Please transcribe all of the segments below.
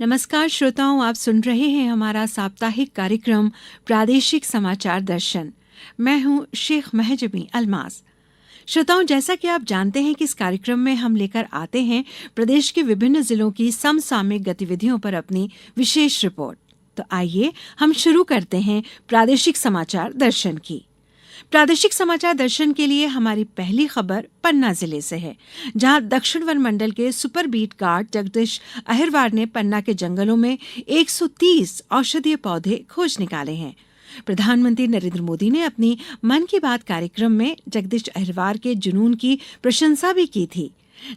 नमस्कार श्रोताओं, आप सुन रहे हैं हमारा साप्ताहिक कार्यक्रम प्रादेशिक समाचार दर्शन। मैं हूं शेख महजबी अल्मास। श्रोताओं, जैसा कि आप जानते हैं कि इस कार्यक्रम में हम लेकर आते हैं प्रदेश के विभिन्न जिलों की समसामयिक गतिविधियों पर अपनी विशेष रिपोर्ट। तो आइए हम शुरू करते हैं प्रादेशिक समाचार दर्शन की। प्रादेशिक समाचार दर्शन के लिए हमारी पहली खबर पन्ना जिले से है, जहां दक्षिण वन मंडल के super beat guard Jagdish Ahirwar ने पन्ना के जंगलों में 130 औषधीय पौधे खोज निकाले हैं। प्रधानमंत्री नरेंद्र मोदी ने अपनी मन की बात कार्यक्रम में जगदीश अहिरवार के जुनून की प्रशंसा भी की थी।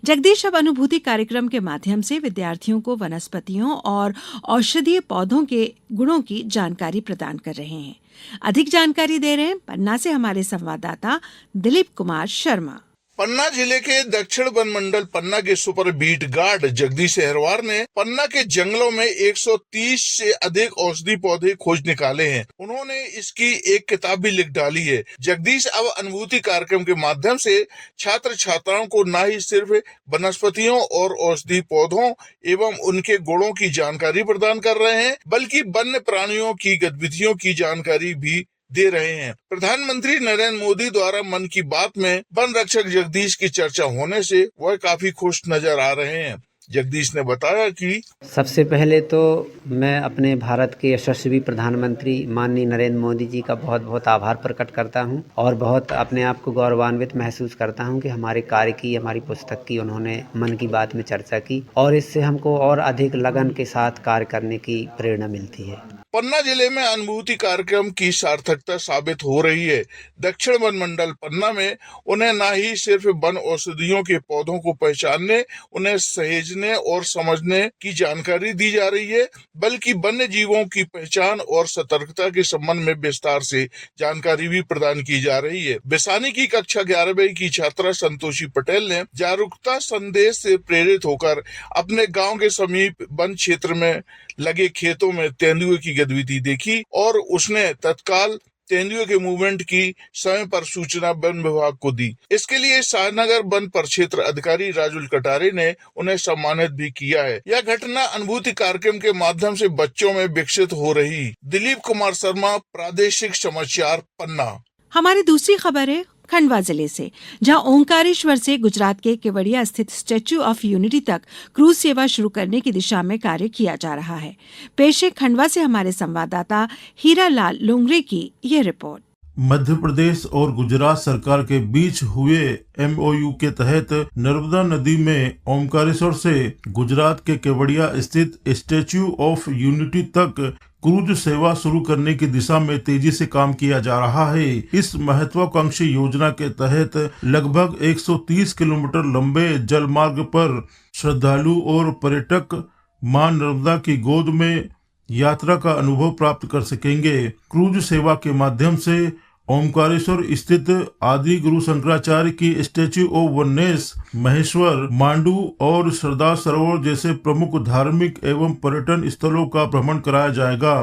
जगदीश अब अनुभूति कार्यक्रम के माध्यम से विद्यार्थियों को वनस्पतियों और औषधीय पौधों के गुणों की जानकारी प्रदान कर रहे हैं। अधिक जानकारी दे रहे हैं पन्ना से हमारे संवाददाता दिलीप कुमार शर्मा। पन्ना जिले के दक्षिण वन मंडल पन्ना के super beat guard Jagdish Ahirwar ने पन्ना के जंगलों में 130 से अधिक औषधि पौधे खोज निकाले हैं। उन्होंने इसकी एक किताब भी लिख डाली है। जगदीश अब अनुभूति कार्यक्रम के माध्यम से छात्र छात्राओं को न ही सिर्फ वनस्पतियों और औषधि पौधों एवं उनके गुणों की जानकारी प्रदान कर रहे हैं, बल्कि वन्य प्राणियों की गतिविधियों की जानकारी भी दे रहे हैं। प्रधानमंत्री नरेंद्र मोदी द्वारा मन की बात में वन रक्षक जगदीश की चर्चा होने से वह काफी खुश नजर आ रहे हैं। जगदीश ने बताया कि सबसे पहले तो मैं अपने भारत के यशस्वी प्रधानमंत्री माननीय नरेंद्र मोदी जी का बहुत बहुत आभार प्रकट करता हूं और बहुत अपने आप को गौरवान्वित महसूस करता हूं कि हमारे कार्य की, हमारी पुस्तक की उन्होंने मन की बात में चर्चा की और इससे हमको और अधिक लगन के साथ कार्य करने की प्रेरणा मिलती है। पन्ना जिले में अनुभूति कार्यक्रम की सार्थकता साबित हो रही है। दक्षिण वन मंडल पन्ना में उन्हें न ही सिर्फ वन औषधियों के पौधों को पहचानने, उन्हें सहेजने और समझने की जानकारी दी जा रही है, बल्कि वन्य जीवों की पहचान और सतर्कता के संबंध में विस्तार से जानकारी भी प्रदान की जा रही है। बिसानी की कक्षा 11वीं की छात्रा संतोषी पटेल ने जागरूकता संदेश से प्रेरित होकर अपने गाँव के समीप वन क्षेत्र में लगे खेतों में तेंदुए की गतिविधि देखी और उसने तत्काल तेंदुए के मूवमेंट की समय पर सूचना वन विभाग को दी। इसके लिए शाहनगर वन परिक्षेत्र अधिकारी राजुल कटारे ने उन्हें सम्मानित भी किया है। यह घटना अनुभूति कार्यक्रम के माध्यम से बच्चों में विकसित हो रही। दिलीप कुमार शर्मा, प्रादेशिक समाचार पन्ना। हमारी दूसरी खबर है खंडवा जिले से, जहां ओंकारेश्वर से गुजरात के केवड़िया स्थित स्टैच्यू ऑफ यूनिटी तक क्रूज सेवा शुरू करने की दिशा में कार्य किया जा रहा है। पेश है खंडवा से हमारे संवाददाता हीरालाल लुंगरे की ये रिपोर्ट। मध्य प्रदेश और गुजरात सरकार के बीच हुए MOU के तहत नर्मदा नदी में ओमकारेश्वर से गुजरात के केवड़िया स्थित स्टैच्यू ऑफ यूनिटी तक क्रूज सेवा शुरू करने की दिशा में तेजी से काम किया जा रहा है। इस महत्वाकांक्षी योजना के तहत लगभग 130 किलोमीटर लंबे जल मार्ग पर श्रद्धालु और पर्यटक मां नर्मदा की गोद में यात्रा का अनुभव प्राप्त कर सकेंगे। क्रूज सेवा के माध्यम से ओमकारेश्वर स्थित आदि गुरु शंकराचार्य की statue of oneness, Maheshwar, Mandu और सरदार सरोवर जैसे प्रमुख धार्मिक एवं पर्यटन स्थलों का भ्रमण कराया जाएगा।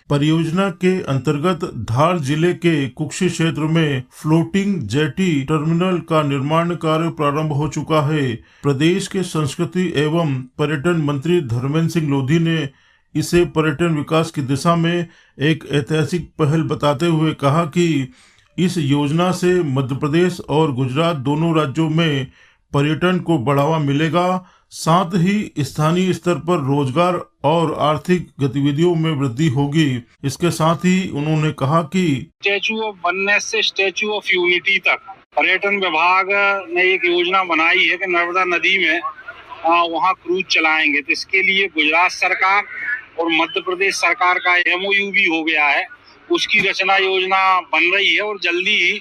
परियोजना के अंतर्गत धार जिले के कुक्षी क्षेत्र में फ्लोटिंग जेटी टर्मिनल का निर्माण कार्य प्रारंभ हो चुका है। प्रदेश के संस्कृति एवं पर्यटन मंत्री धर्मेंद्र सिंह लोधी ने इसे पर्यटन विकास की दिशा में एक ऐतिहासिक पहल बताते हुए कहा कि इस योजना से मध्य प्रदेश और गुजरात दोनों राज्यों में पर्यटन को बढ़ावा मिलेगा, साथ ही स्थानीय स्तर पर रोजगार और आर्थिक गतिविधियों में वृद्धि होगी। इसके साथ ही उन्होंने कहा कि स्टैच्यू ऑफ वननेस से स्टैच्यू ऑफ यूनिटी तक पर्यटन विभाग ने एक योजना बनाई है कि नर्मदा नदी में वहाँ क्रूज चलाएंगे। तो इसके लिए गुजरात सरकार और मध्य प्रदेश सरकार का MOU भी हो गया है। उसकी रचना योजना बन रही है और जल्दी ही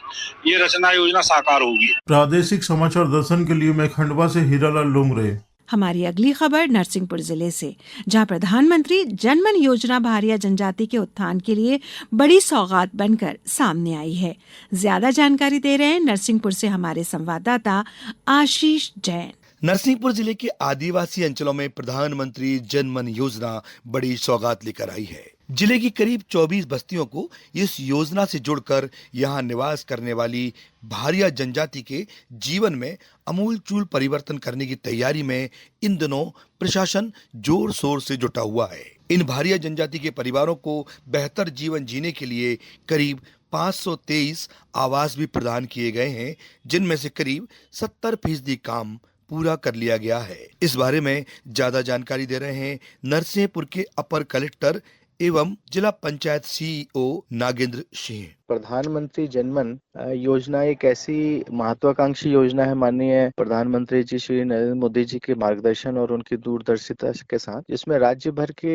ये रचना योजना साकार होगी। प्रादेशिक समाचार दर्शन के लिए मैं खंडवा से हीरालाल लोंगरे। हमारी अगली खबर नरसिंहपुर जिले से, जहां प्रधानमंत्री जनमन योजना भारिया जनजाति के उत्थान के लिए बड़ी सौगात बनकर सामने आई है। ज्यादा जानकारी दे रहे हैं नरसिंहपुर से हमारे संवाददाता आशीष जैन। नरसिंहपुर जिले के आदिवासी अंचलों में प्रधानमंत्री जनमन योजना बड़ी सौगात लेकर आई है। जिले की करीब 24 बस्तियों को इस योजना से जोड़कर यहां निवास करने वाली भारिया जनजाति के जीवन में अमूलचूल परिवर्तन करने की तैयारी में इन दिनों प्रशासन जोर शोर से जुटा हुआ है। इन भारिया जनजाति के परिवारों को बेहतर जीवन जीने के लिए करीब 523 आवास भी प्रदान किए गए हैं, जिनमें से करीब 70% काम पूरा कर लिया गया है। इस बारे में ज्यादा जानकारी दे रहे हैं नरसिंहपुर के अपर कलेक्टर एवं जिला पंचायत सीईओ नागेंद्र सिंह। प्रधानमंत्री जनमन योजना एक ऐसी महत्वाकांक्षी योजना है माननीय प्रधानमंत्री जी श्री नरेंद्र मोदी जी के मार्गदर्शन और उनकी दूरदर्शिता के साथ, जिसमें राज्य भर के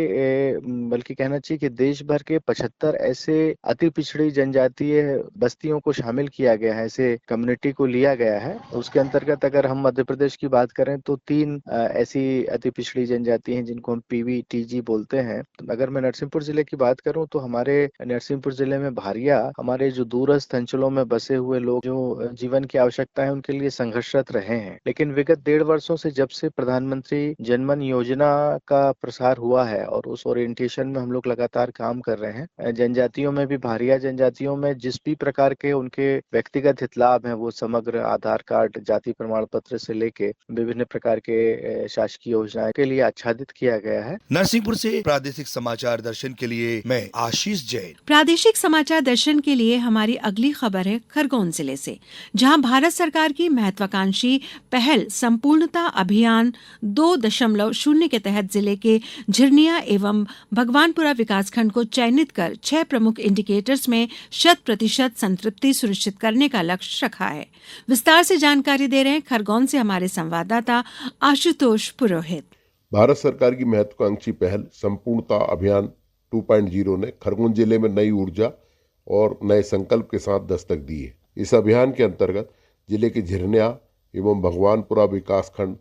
बल्कि कहना चाहिए कि देश भर के 75 ऐसे अति पिछड़ी जनजातीय बस्तियों को शामिल किया गया है, ऐसे कम्युनिटी को लिया गया है। उसके अंतर्गत अगर हम मध्य प्रदेश की बात करें तो 3 ऐसी अति पिछड़ी जनजाति हैं जिनको हम PVTG बोलते हैं। अगर मैं नरसिंहपुर जिले की बात करूं तो हमारे नरसिंहपुर जिले में भारिया हमारे जो दूरस्थ अंचलों में बसे हुए लोग जो जीवन की आवश्यकता है उनके लिए संघर्षरत रहे हैं, लेकिन विगत 1.5 वर्षों से जब से प्रधानमंत्री जनमन योजना का प्रसार हुआ है और उस ओरिएंटेशन में हम लोग लगातार काम कर रहे हैं, जनजातियों में भी भारिया जनजातियों में जिस भी प्रकार के उनके व्यक्तिगत हित लाभ हैं वो समग्र आधार कार्ड, जाति प्रमाण पत्र से लेके विभिन्न प्रकार के शासकीय योजनाएं के लिए आच्छादित किया गया है। नरसिंहपुर से प्रादेशिक समाचार दर्शन के लिए मैं आशीष जैन। प्रादेशिक समाचार दर्शन के लिए हमारी अगली खबर है खरगोन जिले से, जहां भारत सरकार की महत्वाकांक्षी पहल संपूर्णता अभियान 2.0 के तहत जिले के झिरनिया एवं भगवानपुरा विकासखंड को चयनित कर 6 प्रमुख इंडिकेटर्स में 100% संतृप्ति सुनिश्चित करने का लक्ष्य रखा है। विस्तार से जानकारी दे रहे हैं खरगोन से हमारे संवाददाता आशुतोष पुरोहित। भारत सरकार की महत्वाकांक्षी पहल संपूर्णता अभियान 2.0 ने खरगोन जिले में नई ऊर्जा और नए संकल्प के साथ दस्तक दी है। इस अभियान के अंतर्गत जिले के झिरनिया एवं भगवानपुरा विकासखंड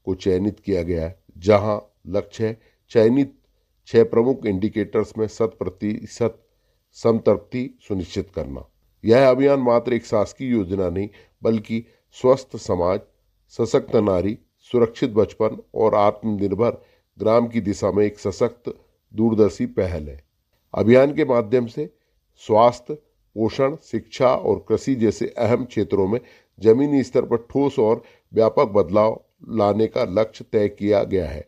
को चयनित किया गया है, जहां लक्ष्य है चयनित 6 प्रमुख इंडिकेटर्स में 100% संतृप्ति सुनिश्चित करना। यह अभियान मात्र एक शासकीय योजना नहीं बल्कि स्वस्थ समाज, सशक्त नारी, सुरक्षित बचपन और आत्मनिर्भर ग्राम की दिशा में एक सशक्त दूरदर्शी पहल है। अभियान के माध्यम से स्वास्थ्य, पोषण, शिक्षा और कृषि जैसे अहम क्षेत्रों में जमीनी स्तर पर ठोस और व्यापक बदलाव लाने का लक्ष्य तय किया गया है,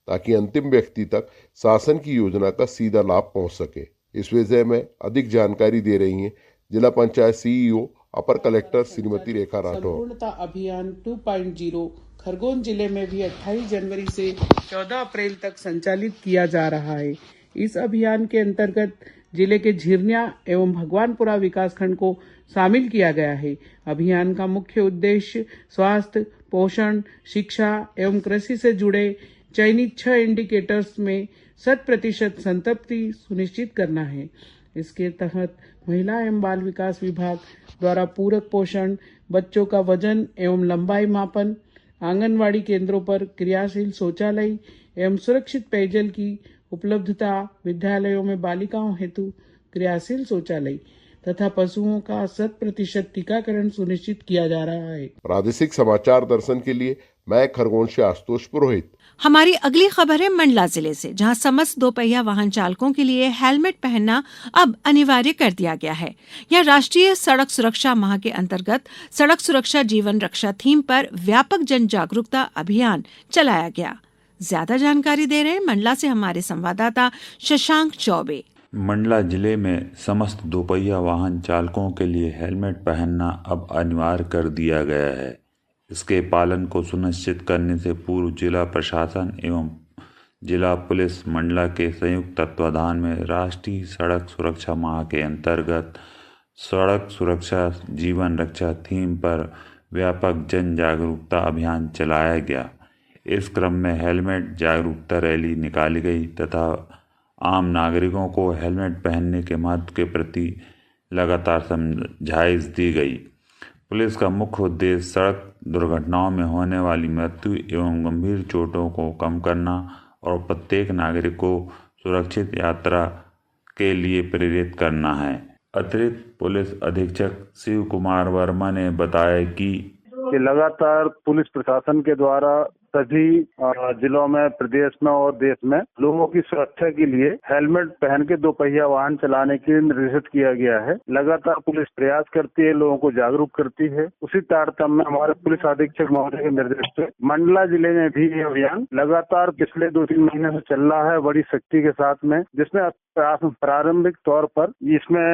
ताकि अंतिम व्यक्ति तक शासन की योजना का सीधा लाभ पहुंच सके। इस विषय में अधिक जानकारी दे रही हैं जिला पंचायत सीईओ अपर कलेक्टर श्रीमती रेखा राठौर। संपूर्णता अभियान 2.0 खरगोन जिले में भी 28 जनवरी से 14 अप्रैल तक संचालित किया जा रहा है। इस अभियान के अंतर्गत जिले के झिरनिया एवं भगवानपुरा विकासखंड को शामिल किया गया है। अभियान का मुख्य उद्देश्य स्वास्थ्य, पोषण, शिक्षा एवं कृषि से जुड़े चयनित 6 इंडिकेटर्स में 100% संतृप्ति सुनिश्चित करना है। इसके तहत महिला एवं बाल विकास विभाग द्वारा पूरक पोषण, बच्चों का वजन एवं लंबाई मापन, आंगनवाड़ी केंद्रों पर क्रियाशील शौचालय एवं सुरक्षित पेयजल की उपलब्धता, विद्यालयों में बालिकाओं हेतु क्रियाशील शौचालय तथा पशुओं का 100% टीकाकरण सुनिश्चित किया जा रहा है। प्रादेशिक समाचार दर्शन के लिए मैं खरगोन से आशुतोष पुरोहित। हमारी अगली खबर है मंडला जिले से, जहां समस्त दोपहिया वाहन चालकों के लिए हेलमेट पहनना अब अनिवार्य कर दिया गया है। यह राष्ट्रीय सड़क सुरक्षा माह के अंतर्गत सड़क सुरक्षा जीवन रक्षा थीम पर व्यापक जन जागरूकता अभियान चलाया गया। ज्यादा जानकारी दे रहे हैं मंडला से हमारे संवाददाता शशांक चौबे। मंडला जिले में समस्त दोपहिया वाहन चालकों के लिए हेलमेट पहनना अब अनिवार्य कर दिया गया है। इसके पालन को सुनिश्चित करने से पूर्व जिला प्रशासन एवं जिला पुलिस मंडला के संयुक्त तत्वाधान में राष्ट्रीय सड़क सुरक्षा माह के अंतर्गत सड़क सुरक्षा जीवन रक्षा थीम पर व्यापक जन जागरूकता अभियान चलाया गया। इस क्रम में हेलमेट जागरूकता रैली निकाली गई तथा आम नागरिकों को हेलमेट पहनने के महत्व के प्रति लगातार समझाइश दी गई। पुलिस का मुख्य उद्देश्य सड़क दुर्घटनाओं में होने वाली मृत्यु एवं गंभीर चोटों को कम करना और प्रत्येक नागरिक को सुरक्षित यात्रा के लिए प्रेरित करना है। अतिरिक्त पुलिस अधीक्षक शिव कुमार वर्मा ने बताया कि लगातार पुलिस प्रशासन के द्वारा सभी जिलों में, प्रदेश में और देश में लोगों की सुरक्षा के लिए हेलमेट पहन के दोपहिया वाहन चलाने के लिए निर्देशित किया गया है। लगातार पुलिस प्रयास करती है, लोगों को जागरूक करती है। उसी तारतम्य में हमारे पुलिस अधीक्षक महोदय के निर्देश से मंडला जिले में भी ये अभियान लगातार पिछले 2-3 महीने से चल रहा है बड़ी सख्ती के साथ में, जिसमें प्रारंभिक तौर पर इसमें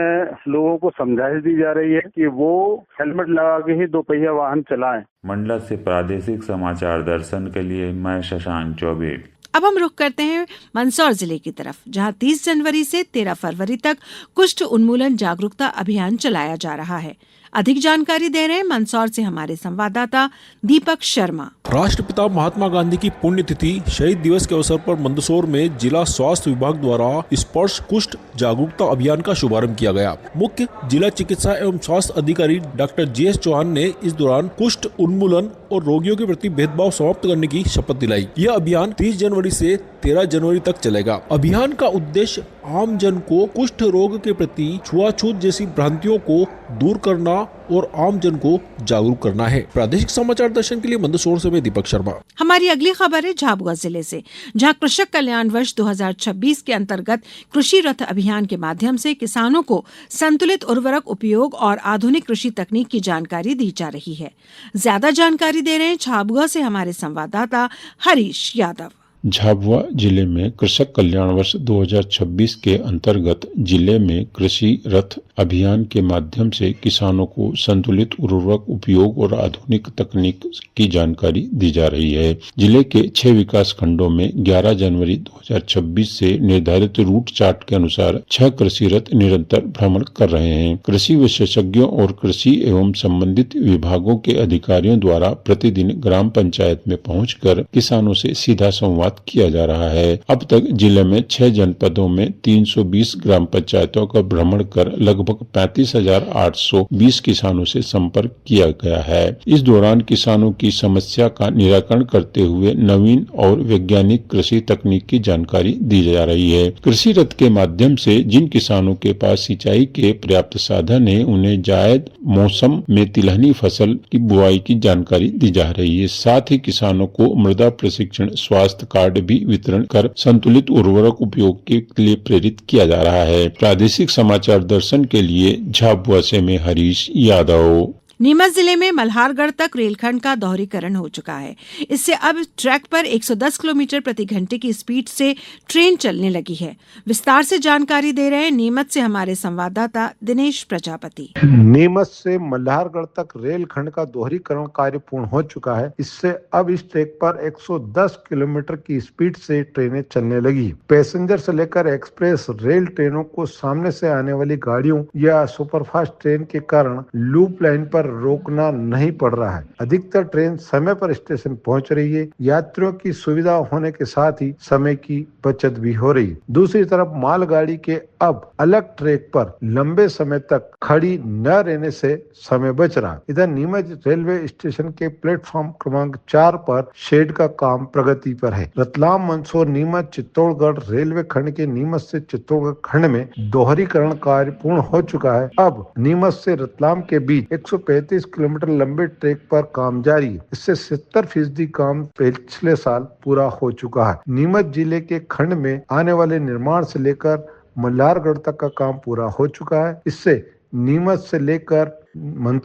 लोगों को समझाइश दी जा रही है कि वो हेलमेट लगा के ही दोपहिया वाहन चलाएं। मंडला से प्रादेशिक समाचार दर्शन के लिए मैं शशांक चौबे। अब हम रुख करते हैं मंदसौर जिले की तरफ, जहां 30 जनवरी से 13 फरवरी तक कुष्ठ उन्मूलन जागरूकता अभियान चलाया जा रहा है। अधिक जानकारी दे रहे हैं मंदसौर से हमारे संवाददाता दीपक शर्मा। राष्ट्रपिता महात्मा गांधी की पुण्यतिथि शहीद दिवस के अवसर पर मंदसौर में जिला स्वास्थ्य विभाग द्वारा स्पर्श कुष्ठ जागरूकता अभियान का शुभारंभ किया गया। मुख्य जिला चिकित्सा एवं स्वास्थ्य अधिकारी डॉक्टर GS चौहान ने इस दौरान कुष्ठ उन्मूलन और रोगियों के प्रति भेदभाव समाप्त करने की शपथ दिलाई। यह अभियान 30 जनवरी से 13 जनवरी तक चलेगा। अभियान का उद्देश्य आम जन को कुष्ठ रोग के प्रति छुआछूत जैसी भ्रांतियों को दूर करना और आम जन को जागरूक करना है। प्रादेशिक समाचार दर्शन के लिए मंदसौर से मैं दीपक शर्मा। हमारी अगली खबर है झाबुआ जिले से, जहां कृषक कल्याण वर्ष 2026 के अंतर्गत कृषि रथ अभियान के माध्यम से किसानों को संतुलित उर्वरक उपयोग और आधुनिक कृषि तकनीक की जानकारी दी जा रही है। ज्यादा जानकारी दे रहे हैं झाबुआ से हमारे संवाददाता हरीश यादव। झाबुआ जिले में कृषक कल्याण वर्ष 2026 के अंतर्गत जिले में कृषि रथ अभियान के माध्यम से किसानों को संतुलित उर्वरक उपयोग और आधुनिक तकनीक की जानकारी दी जा रही है। जिले के 6 विकास खंडों में 11 जनवरी 2026 से निर्धारित रूट चार्ट के अनुसार 6 कृषि रथ निरंतर भ्रमण कर रहे हैं। कृषि विशेषज्ञों और कृषि एवं संबंधित विभागों के अधिकारियों द्वारा प्रतिदिन ग्राम पंचायत में पहुंचकर किसानों से सीधा संवाद किया जा रहा है। अब तक जिले में 6 जनपदों में 320 ग्राम पंचायतों का भ्रमण कर लगभग 35,820 किसानों से संपर्क किया गया है। इस दौरान किसानों की समस्या का निराकरण करते हुए नवीन और वैज्ञानिक कृषि तकनीक की जानकारी दी जा रही है। कृषि रथ के माध्यम से जिन किसानों के पास सिंचाई के पर्याप्त साधन है, उन्हें जायद मौसम में तिलहनी फसल की बुआई की जानकारी दी जा रही है। साथ ही किसानों को मृदा प्रशिक्षण, स्वास्थ्य कार्ड भी वितरण कर संतुलित उर्वरक उपयोग के लिए प्रेरित किया जा रहा है। प्रादेशिक समाचार दर्शन के लिए झाबुआ से मैं हरीश यादव। नीमच जिले में मल्हारगढ़ तक रेलखंड का दोहरीकरण हो चुका है। इससे अब ट्रैक पर 110 किलोमीटर प्रति घंटे की स्पीड से ट्रेन चलने लगी है। विस्तार से जानकारी दे रहे हैं नीमच से हमारे संवाददाता दिनेश प्रजापति। नीमच से मल्हारगढ़ तक रेलखंड का दोहरीकरण कार्य पूर्ण हो चुका है। इससे अब इस ट्रैक पर 110 किलोमीटर की स्पीड से ट्रेनें चलने लगी। पैसेंजर से लेकर एक्सप्रेस रेल ट्रेनों को सामने से आने वाली गाड़ियों या सुपरफास्ट ट्रेन के कारण लूप लाइन पर रोकना नहीं पड़ रहा है। अधिकतर ट्रेन समय पर स्टेशन पहुंच रही है। यात्रियों की सुविधा होने के साथ ही समय की बचत भी हो रही है। दूसरी तरफ मालगाड़ी के अब अलग ट्रैक पर लंबे समय तक खड़ी न रहने से समय बच रहा है। इधर नीमच रेलवे स्टेशन के प्लेटफॉर्म क्रमांक 4 पर शेड का काम प्रगति पर है। रतलाम, मंदसौर, नीमच, चित्तौड़गढ़ रेलवे खंड के नीमच से चित्तौड़गढ़ खंड में दोहरीकरण कार्य पूर्ण हो चुका है। अब नीमच से रतलाम के बीच 135 किलोमीटर लंबे ट्रैक पर काम जारी है। इससे 70% काम पिछले साल पूरा हो चुका है। नीमच जिले के खंड में आने वाले निर्माण से लेकर मल्हारगढ़ तक का काम पूरा हो चुका है। इससे नीमच से लेकर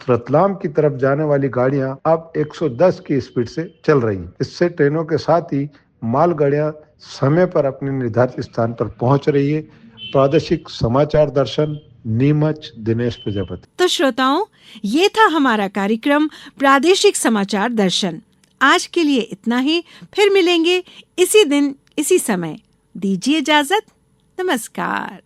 रतलाम की तरफ जाने वाली गाड़ियां अब 110 की स्पीड से चल रही हैं। इससे ट्रेनों के साथ ही मालगाड़ियां समय पर अपने निर्धारित स्थान पर पहुंच रही है। प्रादेशिक समाचार दर्शन, नीमच, दिनेश प्रजापति। तो श्रोताओं, ये था हमारा कार्यक्रम प्रादेशिक समाचार दर्शन। आज के लिए इतना ही। फिर मिलेंगे इसी दिन इसी समय। दीजिए इजाजत। नमस्कार।